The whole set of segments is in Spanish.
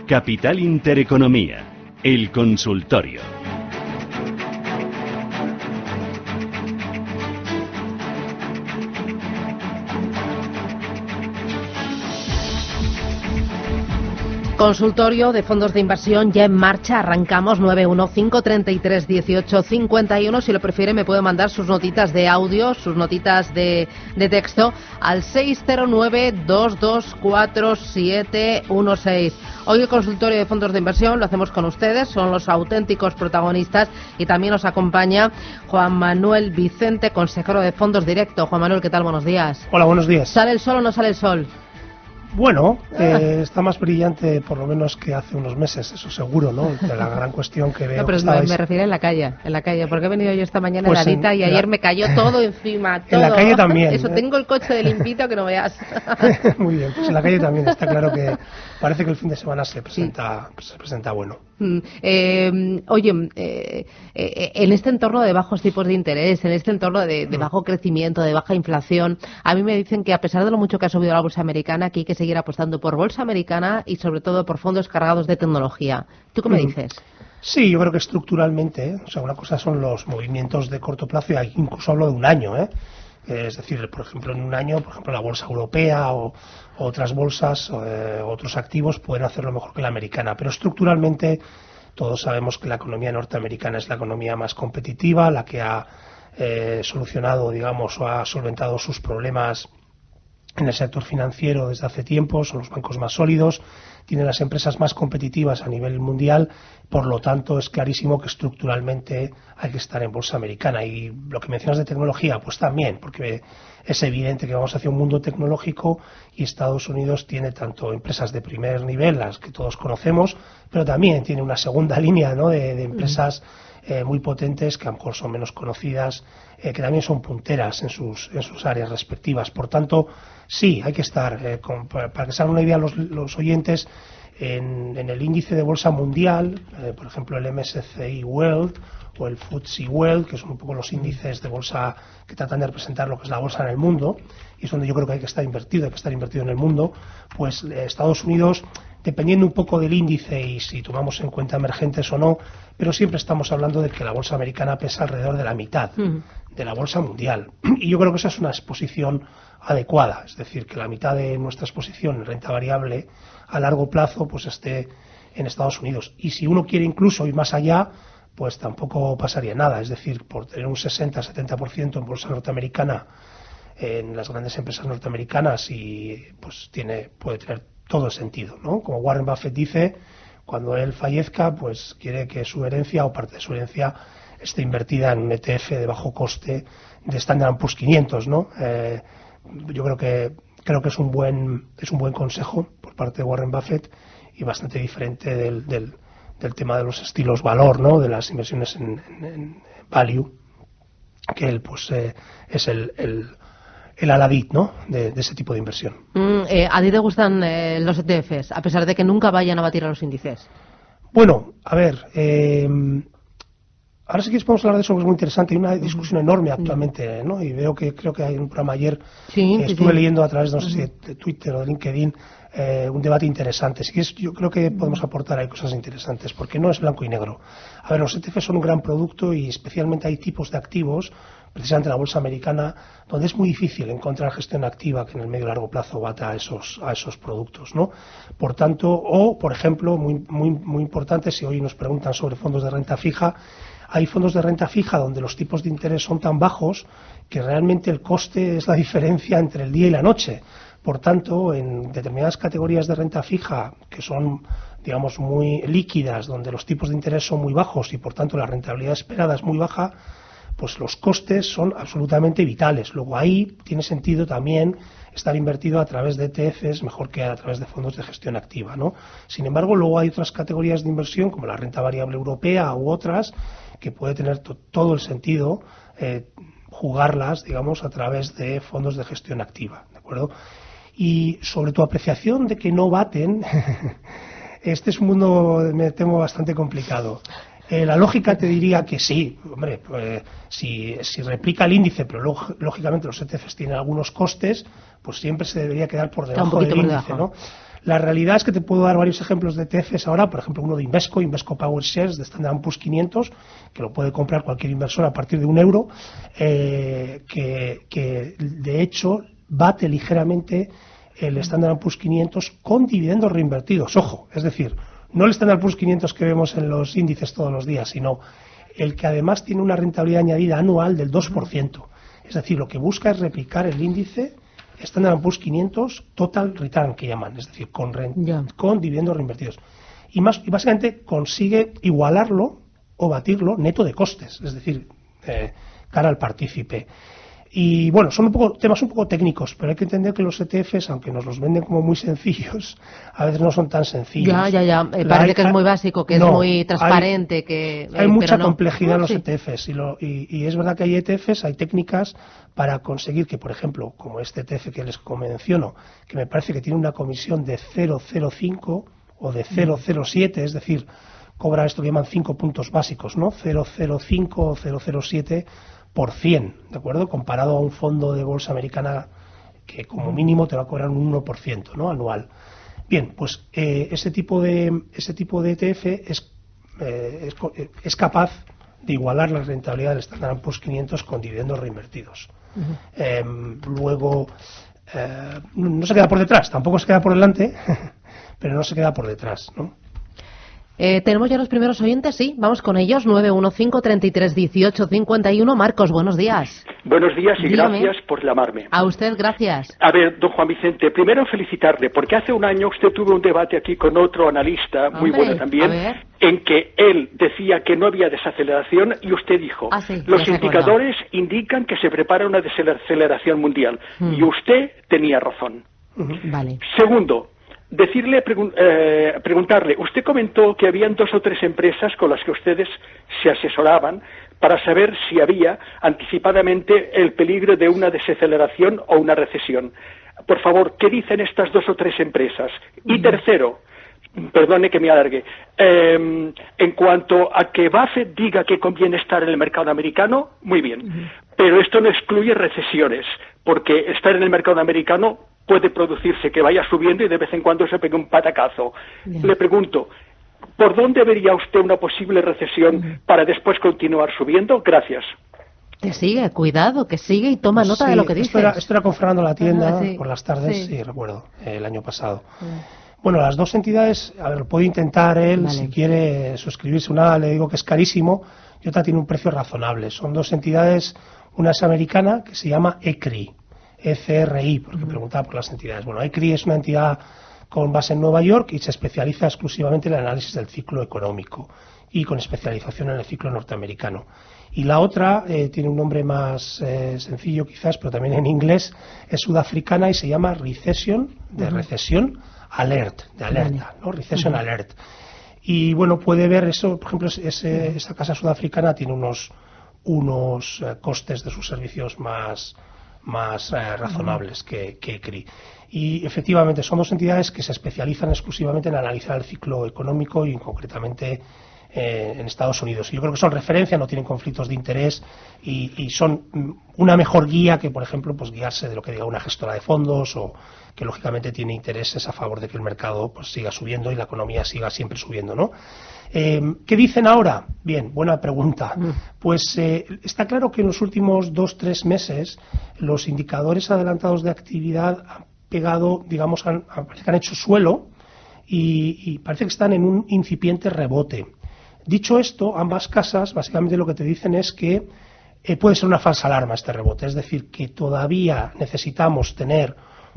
Capital Intereconomía, el consultorio. Consultorio de fondos de inversión ya en marcha. Arrancamos 915331851. Si lo prefiere me puede mandar sus notitas de audio, sus notitas de texto al 609224716. Hoy el consultorio de fondos de inversión lo hacemos con ustedes, son los auténticos protagonistas, y también nos acompaña Juan Manuel Vicente, consejero de Fondos Directo. Juan Manuel, ¿qué tal? Buenos días. Hola, buenos días. ¿Sale el sol o no sale el sol? Bueno, está más brillante por lo menos que hace unos meses, eso seguro, ¿no? De la gran cuestión que veo. No, pero me refiero en la calle, porque he venido yo esta mañana pues heladita y ayer me cayó todo encima, todo. En la calle también. Eso, tengo el coche de limpito que no veas. Muy bien, pues en la calle también está claro que parece que el fin de semana se presenta bueno. Oye, en este entorno de bajos tipos de interés, en este entorno de bajo crecimiento, de baja inflación, a mí me dicen que a pesar de lo mucho que ha subido la bolsa americana, aquí hay que seguir apostando por bolsa americana y sobre todo por fondos cargados de tecnología. ¿Tú qué me dices? Sí, yo creo que estructuralmente, o sea, una cosa son los movimientos de corto plazo, y incluso hablo de un año, es decir, por ejemplo, en un año, por ejemplo, la bolsa europea o otras bolsas, otros activos pueden hacerlo mejor que la americana, pero estructuralmente todos sabemos que la economía norteamericana es la economía más competitiva, la que ha solucionado, digamos, o ha solventado sus problemas en el sector financiero desde hace tiempo, son los bancos más sólidos, tienen las empresas más competitivas a nivel mundial, por lo tanto es clarísimo que estructuralmente hay que estar en bolsa americana. Y lo que mencionas de tecnología, pues también, porque es evidente que vamos hacia un mundo tecnológico y Estados Unidos tiene tanto empresas de primer nivel, las que todos conocemos, pero también tiene una segunda línea, ¿no?, de empresas muy potentes, que a lo mejor son menos conocidas, que también son punteras en sus áreas respectivas. Por tanto, sí, hay que estar, para que se hagan una idea los oyentes, en el índice de bolsa mundial, por ejemplo el MSCI World o el FTSE World, que son un poco los índices de bolsa que tratan de representar lo que es la bolsa en el mundo, y es donde yo creo que hay que estar invertido en el mundo, pues Estados Unidos, dependiendo un poco del índice y si tomamos en cuenta emergentes o no, pero siempre estamos hablando de que la bolsa americana pesa alrededor de la mitad de la bolsa mundial. Y yo creo que esa es una exposición adecuada, es decir, que la mitad de nuestra exposición en renta variable a largo plazo pues esté en Estados Unidos. Y si uno quiere incluso ir más allá, pues tampoco pasaría nada, es decir, por tener un 60-70% en bolsa norteamericana en las grandes empresas norteamericanas, y pues puede tener todo el sentido, ¿no? Como Warren Buffett dice, cuando él fallezca, pues quiere que su herencia o parte de su herencia esté invertida en un ETF de bajo coste de Standard & Poor's 500, ¿no? Yo creo que es un buen consejo por parte de Warren Buffett, y bastante diferente del tema de los estilos valor, ¿no?, de las inversiones en value, que él pues es el Aladit, ¿no?, de ese tipo de inversión. ¿A ti te gustan los ETFs, a pesar de que nunca vayan a batir a los índices? Bueno, a ver, ahora sí que podemos hablar de eso, que es muy interesante. Hay una discusión enorme actualmente, ¿no? Y creo que hay un programa ayer, estuve leyendo a través, no sé si de Twitter o de LinkedIn, un debate interesante. Sí que yo creo que podemos aportar ahí cosas interesantes, porque no es blanco y negro. A ver, los ETFs son un gran producto, y especialmente hay tipos de activos, precisamente en la bolsa americana, donde es muy difícil encontrar gestión activa que en el medio y largo plazo bata a esos productos, ¿no? Por tanto, por ejemplo, muy importante, si hoy nos preguntan sobre fondos de renta fija, hay fondos de renta fija donde los tipos de interés son tan bajos que realmente el coste es la diferencia entre el día y la noche. Por tanto, en determinadas categorías de renta fija que son, digamos, muy líquidas, donde los tipos de interés son muy bajos y por tanto la rentabilidad esperada es muy baja, pues los costes son absolutamente vitales. Luego ahí tiene sentido también estar invertido a través de ETFs mejor que a través de fondos de gestión activa, ¿no? Sin embargo, luego hay otras categorías de inversión, como la renta variable europea u otras, que puede tener todo el sentido jugarlas, digamos, a través de fondos de gestión activa, ¿de acuerdo? Y sobre tu apreciación de que no baten, este es un mundo, me temo, bastante complicado. La lógica te diría que sí, hombre, pues, si replica el índice, pero lógicamente los ETFs tienen algunos costes, pues siempre se debería quedar por debajo del índice, ¿no? La realidad es que te puedo dar varios ejemplos de ETFs ahora, por ejemplo, uno de Invesco Power Shares de Standard & Poor's 500, que lo puede comprar cualquier inversor a partir de €1, que de hecho bate ligeramente el Standard & Poor's 500 con dividendos reinvertidos. Ojo, es decir, no el Standard & Poor's 500 que vemos en los índices todos los días, sino el que además tiene una rentabilidad añadida anual del 2%. Es decir, lo que busca es replicar el índice Standard & Poor's 500 Total Return, que llaman, es decir, con dividendos reinvertidos. Y básicamente consigue igualarlo o batirlo neto de costes, es decir, cara al partícipe. Y bueno, son temas un poco técnicos, pero hay que entender que los ETFs, aunque nos los venden como muy sencillos, a veces no son tan sencillos. Parece que es muy básico, que es muy transparente. Hay mucha complejidad en los ETFs y es verdad que hay ETFs, hay técnicas para conseguir que, por ejemplo, como este ETF que les menciono, que me parece que tiene una comisión de 0,05 o de 0,07, es decir, cobra esto que llaman 5 puntos básicos, ¿no? 0,05 o 0,07%, ¿de acuerdo? Comparado a un fondo de bolsa americana que como mínimo te va a cobrar un 1%, ¿no? Anual. Bien, pues ese tipo de ETF es capaz de igualar la rentabilidad del Standard & Poor's 500 con dividendos reinvertidos. Luego, no se queda por detrás, tampoco se queda por delante, pero no se queda por detrás, ¿no? Tenemos ya los primeros oyentes, sí, vamos con ellos, 915-33-18-51. Marcos, buenos días. Buenos días y Dígame. Gracias por llamarme. A usted, gracias. A ver, don Juan Vicente, primero felicitarle, porque hace un año usted tuvo un debate aquí con otro analista, muy bueno también, en que él decía que no había desaceleración y usted dijo, los indicadores indican que se prepara una desaceleración mundial, y usted tenía razón. Vale. Segundo, preguntarle, usted comentó que habían 2 o 3 empresas con las que ustedes se asesoraban para saber si había anticipadamente el peligro de una desaceleración o una recesión. Por favor, ¿qué dicen estas 2 o 3 empresas? Y tercero, perdone que me alargue, en cuanto a que Buffett diga que conviene estar en el mercado americano, muy bien, pero esto no excluye recesiones, porque estar en el mercado americano puede producirse que vaya subiendo y de vez en cuando se pegue un patacazo. Bien. Le pregunto, ¿por dónde vería usted una posible recesión para después continuar subiendo? Gracias. Que sigue, cuidado, que sigue y toma nota de lo que dice. Esto era con Fernando la tienda por las tardes, sí recuerdo, el año pasado. Bueno, las dos entidades, a ver, puede intentar él, si quiere suscribirse. Una le digo que es carísimo y otra tiene un precio razonable. Son 2 entidades, una es americana que se llama ECRI, ECRI, porque preguntaba por las entidades. Bueno, ECRI es una entidad con base en Nueva York y se especializa exclusivamente en el análisis del ciclo económico y con especialización en el ciclo norteamericano. Y la otra tiene un nombre más sencillo quizás, pero también en inglés, es sudafricana y se llama Recession, de recesión, Alert, de alerta, ¿no? Recession Alert. Y bueno, puede ver eso, por ejemplo, esa casa sudafricana tiene unos costes de sus servicios más razonables que ECRI. Y efectivamente son 2 entidades que se especializan exclusivamente en analizar el ciclo económico y concretamente en Estados Unidos. Y yo creo que son referencia, no tienen conflictos de interés y son una mejor guía que, por ejemplo, pues guiarse de lo que diga una gestora de fondos o que lógicamente tiene intereses a favor de que el mercado pues siga subiendo y la economía siga siempre subiendo, ¿no? ¿Qué dicen ahora? Bien, buena pregunta. Pues está claro que en los últimos 2-3 meses los indicadores adelantados de actividad han pegado, digamos, han hecho suelo y parece que están en un incipiente rebote. Dicho esto, ambas casas básicamente lo que te dicen es que puede ser una falsa alarma este rebote, es decir, que todavía necesitamos tener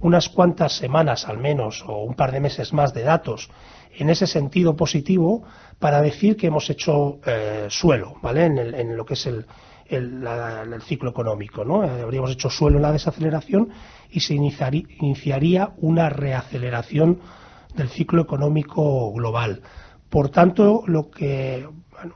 unas cuantas semanas al menos o un par de meses más de datos en ese sentido positivo para decir que hemos hecho suelo, ¿vale? En lo que es el ciclo económico, ¿no? Habríamos hecho suelo en la desaceleración y se iniciaría una reaceleración del ciclo económico global. Por tanto,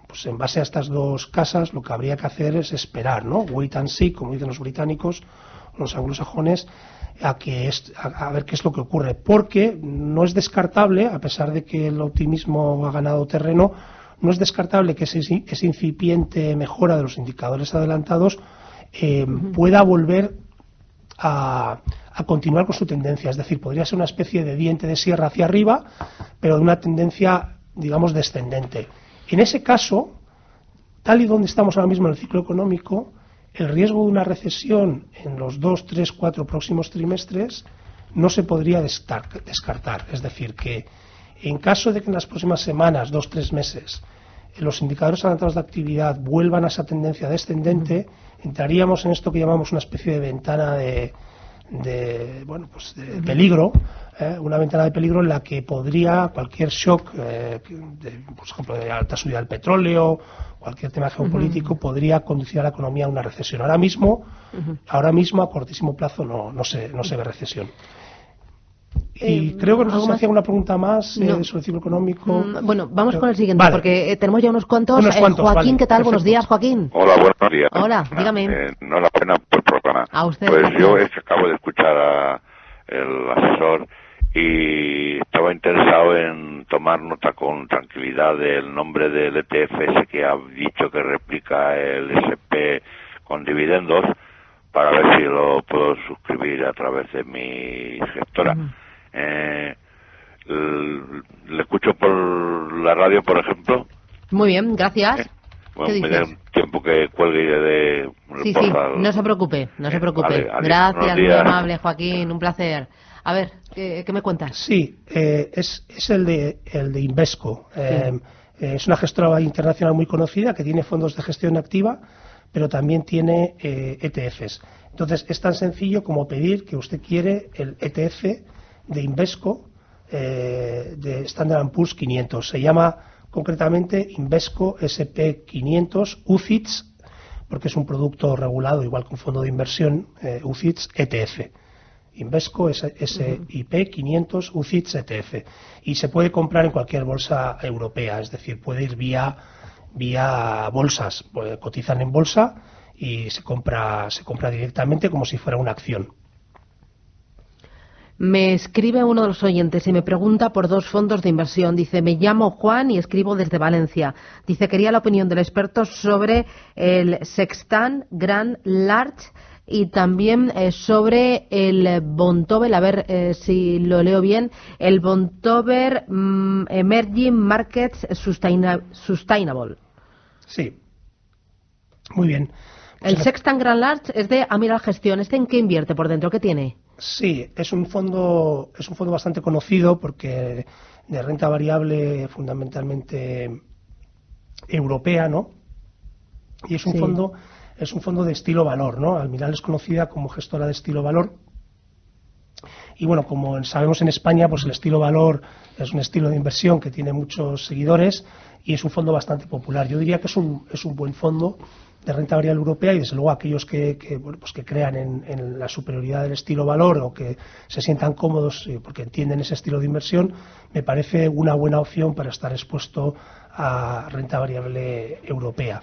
pues en base a estas 2 casas, lo que habría que hacer es esperar, ¿no? Wait and see, como dicen los británicos, los anglosajones, a ver qué es lo que ocurre. Porque no es descartable, a pesar de que el optimismo ha ganado terreno, no es descartable que ese incipiente mejora de los indicadores adelantados pueda volver a continuar con su tendencia. Es decir, podría ser una especie de diente de sierra hacia arriba, pero de una tendencia, digamos, descendente. En ese caso, tal y donde estamos ahora mismo en el ciclo económico, el riesgo de una recesión en los 2, 3, 4 próximos trimestres no se podría descartar. Es decir, que en caso de que en las próximas semanas, 2, 3 meses, los indicadores adelantados de actividad vuelvan a esa tendencia descendente, entraríamos en esto que llamamos una especie de ventana de peligro, una ventana de peligro en la que podría cualquier shock, por ejemplo, de alta subida del petróleo, cualquier tema geopolítico, podría conducir a la economía a una recesión. Ahora mismo, a cortísimo plazo, no se ve recesión. Y creo que nos hacía una pregunta más sobre el ciclo económico. Bueno, vamos con el siguiente, vale, porque tenemos ya unos cuantos. Joaquín, vale, ¿qué tal? perfecto. Buenos días, Joaquín. Hola, buenos días. Hola, dígame. Enhorabuena por el programa. A usted. Pues gracias. yo acabo de escuchar al asesor y estaba interesado en tomar nota con tranquilidad del nombre del ETF ese que ha dicho que replica el SP con dividendos, para ver si lo puedo suscribir a través de mi gestora. Le escucho por la radio, por ejemplo. Muy bien, gracias. Bueno, ¿Qué me da dices? un tiempo que cuelgue de Sí, no se preocupe, no se preocupe. Vale, adiós, Gracias, buenos muy días. amable, Joaquín, un placer. A ver, ¿qué me cuentas? Sí, es el de Invesco. Es una gestora internacional muy conocida que tiene fondos de gestión activa, pero también tiene ETFs. Entonces, es tan sencillo como pedir que usted quiere el ETF de Invesco de Standard & Poor's 500. Se llama concretamente Invesco SP 500 UCITS, porque es un producto regulado, igual que un fondo de inversión, UCITS ETF. Invesco SIP 500 UCITS ETF. Y se puede comprar en cualquier bolsa europea, es decir, puede ir vía bolsas, pues cotizan en bolsa y se compra directamente como si fuera una acción. Me escribe uno de los oyentes y me pregunta por dos fondos de inversión. Dice, me llamo Juan y escribo desde Valencia. Dice, quería la opinión del experto sobre el Sextant Grand Large y también sobre el Vontobel, a ver si lo leo bien, el Vontobel Emerging Markets Sustainable. Sí, muy bien. Pues El Sextant Grand Large es de Amiral Gestión. ¿Este en qué invierte por dentro? ¿Qué tiene? Sí, es un fondo bastante conocido porque de renta variable fundamentalmente europea, ¿no? Y es un fondo de estilo valor, ¿no? Almiral es conocida como gestora de estilo valor. Y bueno, como sabemos en España, pues el estilo valor es un estilo de inversión que tiene muchos seguidores y es un fondo bastante popular. Yo diría que es un buen fondo de renta variable europea y desde luego aquellos que crean en la superioridad del estilo valor o que se sientan cómodos porque entienden ese estilo de inversión, me parece una buena opción para estar expuesto a renta variable europea.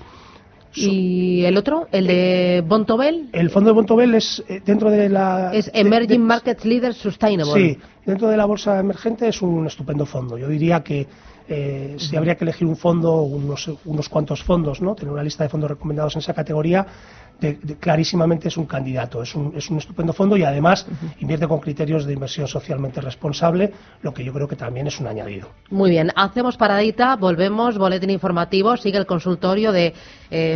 ¿Y el otro? ¿El de Vontobel? El fondo de Vontobel es dentro de la... Es Emerging Markets Leader Sustainable. Sí, dentro de la bolsa emergente es un estupendo fondo. Yo diría que si habría que elegir un fondo, unos cuantos fondos, ¿no? Tener una lista de fondos recomendados en esa categoría, clarísimamente es un candidato. Es un estupendo fondo y además invierte con criterios de inversión socialmente responsable, lo que yo creo que también es un añadido. Muy bien, hacemos paradita, volvemos, boletín informativo, sigue el consultorio de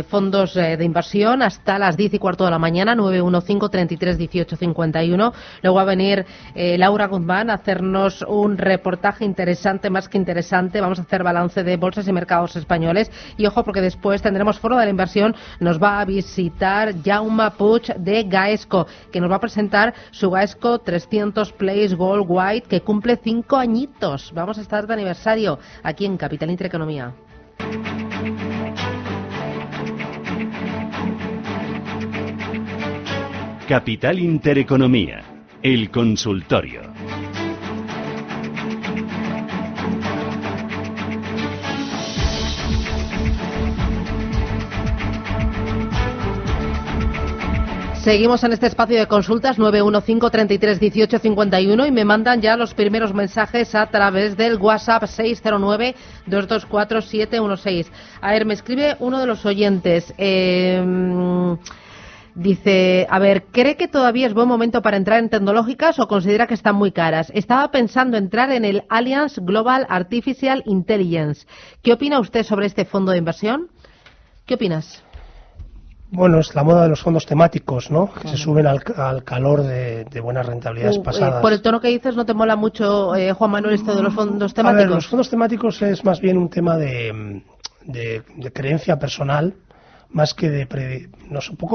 fondos de inversión hasta las 10:15 de la mañana, 915 33 18 51. Luego va a venir Laura Guzmán a hacernos un reportaje interesante, más que interesante. Vamos a hacer balance de bolsas y mercados españoles. Y ojo, porque después tendremos Foro de la Inversión. Nos va a visitar Jaume Puig de Gaesco, que nos va a presentar su Gaesco 300 Place Gold White, que cumple 5 añitos. Vamos a estar de aniversario aquí en Capital Intereconomía. Capital Intereconomía, el consultorio. Seguimos en este espacio de consultas 915 33 18 51 y me mandan ya los primeros mensajes a través del WhatsApp 609 224 716. A ver, me escribe uno de los oyentes. Dice, a ver, ¿cree que todavía es buen momento para entrar en tecnológicas o considera que están muy caras? Estaba pensando entrar en el Allianz Global Artificial Intelligence. ¿Qué opina usted sobre este fondo de inversión? ¿Qué opinas? Bueno, es la moda de los fondos temáticos, ¿no? Que se suben al calor de buenas rentabilidades pasadas. Por el tono que dices, ¿no te mola mucho, Juan Manuel, esto de los fondos temáticos? A ver, los fondos temáticos es más bien un tema de creencia personal, más que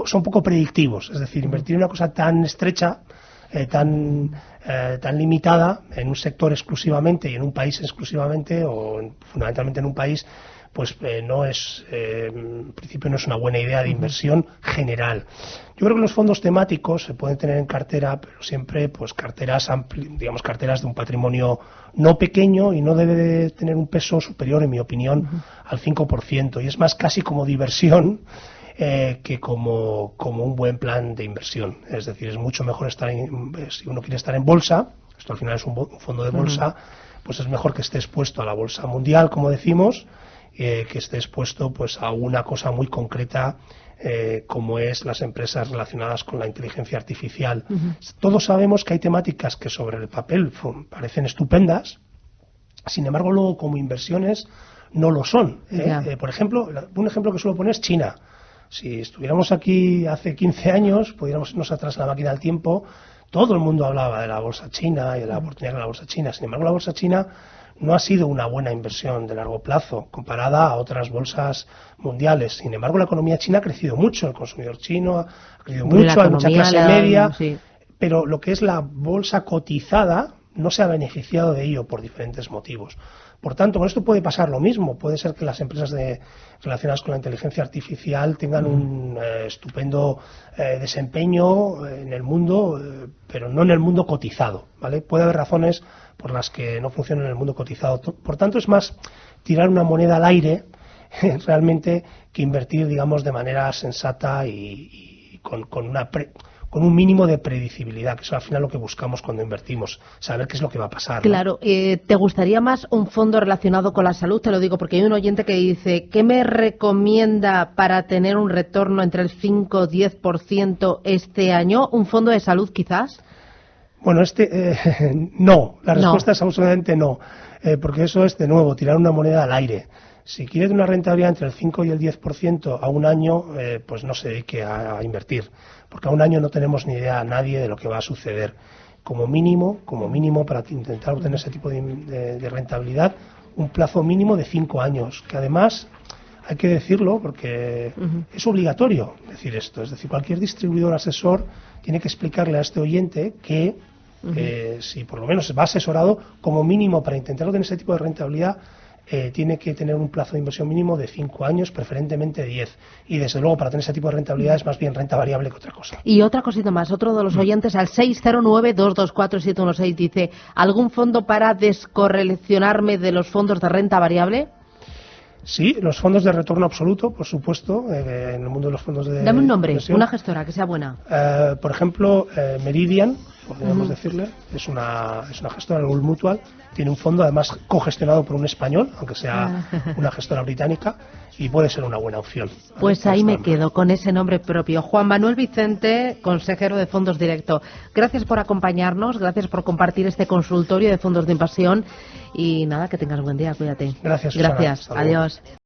son poco predictivos. Es decir, invertir en una cosa tan estrecha, tan limitada, en un sector exclusivamente y en un país exclusivamente, o fundamentalmente en un país, pues no es, en principio no es una buena idea de inversión general. Yo creo que los fondos temáticos se pueden tener en cartera, pero siempre pues carteras digamos carteras de un patrimonio no pequeño, y no debe de tener un peso superior, en mi opinión, al 5%, y es más casi como diversión que como un buen plan de inversión. Es decir, es mucho mejor si uno quiere estar en bolsa, esto al final es un fondo de bolsa, pues es mejor que esté expuesto a la bolsa mundial, como decimos, que esté expuesto pues a una cosa muy concreta, como es las empresas relacionadas con la inteligencia artificial. Todos sabemos que hay temáticas que sobre el papel parecen estupendas, sin embargo luego como inversiones no lo son. Por ejemplo, un ejemplo que suelo poner es China. Si estuviéramos aquí hace 15 años, pudiéramos irnos atrás en la máquina del tiempo, todo el mundo hablaba de la bolsa china y de la oportunidad de la bolsa china. Sin embargo, la bolsa china no ha sido una buena inversión de largo plazo comparada a otras bolsas mundiales. Sin embargo, la economía china ha crecido mucho, el consumidor chino ha crecido mucho, hay mucha clase media, pero lo que es la bolsa cotizada no se ha beneficiado de ello por diferentes motivos. Por tanto, con esto puede pasar lo mismo. Puede ser que las empresas relacionadas con la inteligencia artificial tengan un estupendo desempeño en el mundo, pero no en el mundo cotizado, ¿vale? Puede haber razones por las que no funciona en el mundo cotizado. Por tanto, es más tirar una moneda al aire realmente que invertir, digamos, de manera sensata y con un mínimo de predecibilidad, que eso al final lo que buscamos cuando invertimos, saber qué es lo que va a pasar, ¿no? Claro, ¿te gustaría más un fondo relacionado con la salud? Te lo digo porque hay un oyente que dice, ¿qué me recomienda para tener un retorno entre el 5 y 10% este año? ¿Un fondo de salud quizás? Bueno, no, la respuesta es absolutamente no, porque eso es, de nuevo, tirar una moneda al aire. Si quiere una rentabilidad entre el 5 y el 10% a un año, pues no se dedique a invertir, porque a un año no tenemos ni idea nadie de lo que va a suceder. Como mínimo, para intentar obtener ese tipo de rentabilidad, un plazo mínimo de 5 años, que además hay que decirlo porque es obligatorio decir esto. Es decir, cualquier distribuidor asesor tiene que explicarle a este oyente que si por lo menos va asesorado, como mínimo para intentar obtener ese tipo de rentabilidad, tiene que tener un plazo de inversión mínimo de 5 años, preferentemente 10. Y desde luego para tener ese tipo de rentabilidad es más bien renta variable que otra cosa. Y otra cosita más, otro de los oyentes al 609-224-716 dice, ¿algún fondo para descorrelacionarme de los fondos de renta variable? Sí, los fondos de retorno absoluto, por supuesto, en el mundo de los fondos de Dame un nombre, inversión. una gestora que sea buena. Por ejemplo, Meridian, podríamos decirle, es una gestora del Gold Mutual, tiene un fondo además cogestionado por un español, aunque sea una gestora británica, y puede ser una buena opción. Pues ahí me quedo con ese nombre propio. Juan Manuel Vicente, consejero de Fondos Directo. Gracias por acompañarnos, gracias por compartir este consultorio de fondos de inversión y nada, que tengas buen día, cuídate. Gracias, Susana. Gracias, adiós.